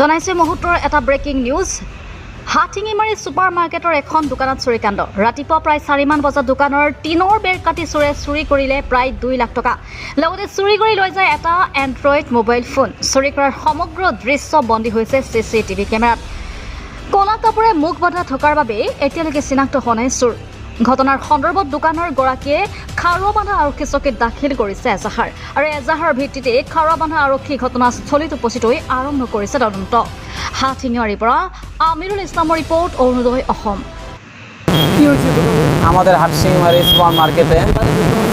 জনাইছে মুহূৰ্তৰ এটা ব্ৰেকিং নিউজ। হাটিঙিমাৰী ছুপাৰ মাৰ্কেটৰ এখন দোকানত চুৰিকাণ্ড। ৰাতিপুৱা প্ৰায় 4 মান বজাত দোকানৰ টিনৰ বেৰ কাটি চুৰি কৰিলে প্ৰায় 2 লাখ টকা। লগতে চুৰি কৰি লৈ যায় এটা এণ্ড্ৰইড মোবাইল ফোন। চুৰি কৰাৰ সমগ্ৰ দৃশ্য বন্দী হৈছে CCTV কেমেৰাত। কলা কাপোৰে মুখ বন্ধা থকাৰ বাবে এতিয়ালৈকে চিনাক্ত হোৱা নাই চোৰ। ঘটনাৰ সন্দৰ্ভত দোকানৰ গৰাকীয়ে খাৰুৱাবান্ধা আৰক্ষী চকীত দাখিল কৰিছে এজাহাৰ, আৰু এজাহাৰৰ ভিত্তিতে খাৰুৱাবান্ধা আৰক্ষী ঘটনাস্থলীত উপস্থিত হৈ আৰম্ভ কৰিছে তদন্ত। হাটিঙিমাৰীৰ পৰা আমিৰুল ইছলামৰ ৰিপৰ্ট, অৰুণোদয় অসম। আমাদের হাটিঙিমারি সুপার মার্কেটে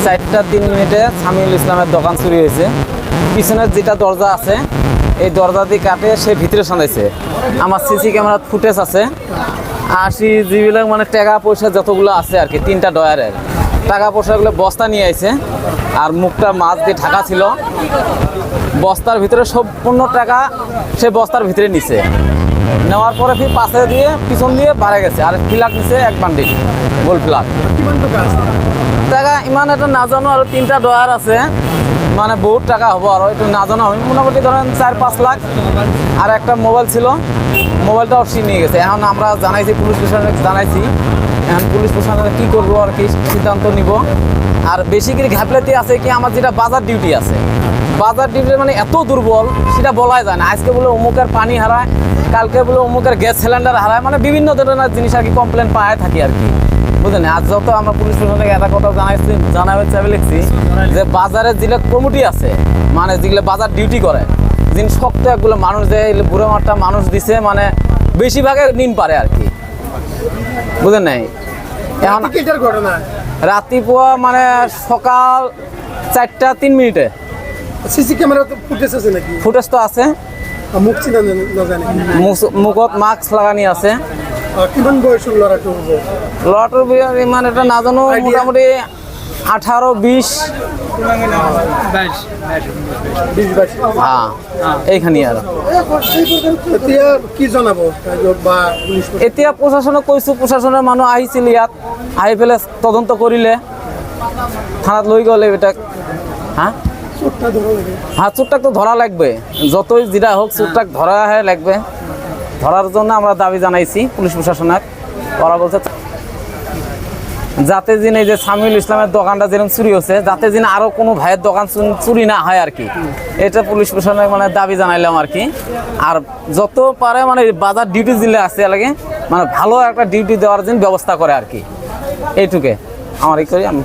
4টা 3 মিনিটে সামিউল ইসলামের দোকান চুরি হয়েছে। পিছনের যেটা দরজা আছে এই দরজা দিয়ে কাটে সে ভিতরে সাজাইছে। আমার সিসি ক্যামেরার ফুটেজ আছে। 80 জিবি মানে টাকা পয়সা যতগুলো আছে আর কি, 3টা ডয়ারের টাকা পয়সাগুলো বস্তা নিয়ে আইছে, আর মুখটা মাছ দিয়ে ঢাকা ছিল। বস্তার ভিতরে সম্পূর্ণ টাকা সে বস্তার ভিতরে নিছে। নেওয়ার পরে ফির পাশে দিয়ে পিছন দিয়ে বাড়ে গেছে, আর ফ্ল্যাগ নিছে 1 বান্ডিল গোল্ড ফ্ল্যাগ। টাকা ইমান এটা না জানো, আর 3টা ডয়ার আছে, মানে বহুত টাকা হবো, আর একটু না জানো আমি মোটামুটি ধরেন 4-5 লাখ। আর একটা মোবাইল ছিল, মোবাইলটাও সে নিয়ে গেছে। এখন আমরা জানাইছি পুলিশ প্রশাসনে, জানাইছি এখন পুলিশ প্রশাসনে কী করবো আর কি সিদ্ধান্ত নিব। আর বেশি করে ঘাপলাতি আছে কি, আমার যেটা বাজার ডিউটি আছে, বাজার ডিউটি মানে এত দুর্বল সেটা বলাই যায় না। আজকে বলে অমুকের পানি হারায়, কালকে বলে অমুকের গ্যাস সিলিন্ডার হারায়, মানে বিভিন্ন ধরনের জিনিস আর কি কমপ্লেন পায় থাকি আর কি, বুঝলেন। আজ যত আমরা পুলিশ প্রশাসনকে একটা কথা জানাবে চাইবে লিখছি যে বাজারের যেগুলো কমিটি আছে, মানে যেগুলো বাজার ডিউটি করে, যিনি শক্ত একগুলো মানুষ দেয়, বুড়ো মাঠটা মানুষ দিছে, মানে বেশিরভাগে নিন পারে আর কি, বুঝলেন নাই। এখন রাতিপুয়া মানে সকাল 4টা 3 মিনিটে সিসি ক্যামেরা ফুটেজ আছে নাকি? ফুটেজ তো আছে। মুখ চিনা না জানি, মুখত মাস্ক লাগানি আছে। কিমান বয়সের লড়াটো হবে? লড়াটোর বয়স মানে এটা না জানো, মোটামুটি 18-20 হ্যাঁ এইখানে। আর এতিয়া কি জানাবো বা এতিয়া প্রশাসনক কৈছো, প্রশাসনের মানুষ আহিছিল, ইয়াত আহি পেলাই তদন্ত করিলে থানাত লৈ গেলে এটাক। হ্যাঁ হ্যাঁ, চোরটাক তো ধরা লাগবে, যতই যেটা হোক চোরটাক ধরা লাগবে। ধরার জন্য আমরা দাবি জানাইছি পুলিশ প্রশাসনের। ওরা বলছে যাতে যিনি এই যে সামিউল ইসলামের দোকানটা যেরকম চুরি হচ্ছে, যাতে যিনি আরো কোনো ভাইয়ের দোকান চুরি না হয় আর কি, এটা পুলিশ প্রশাসনের মানে দাবি জানাইলাম আর কি। আর যত পারে মানে বাজার ডিউটি দিলে আসতে লাগে, মানে ভালো একটা ডিউটি দেওয়ার জন্য ব্যবস্থা করে আর কি, এইটুকে আমার এই করি আমি।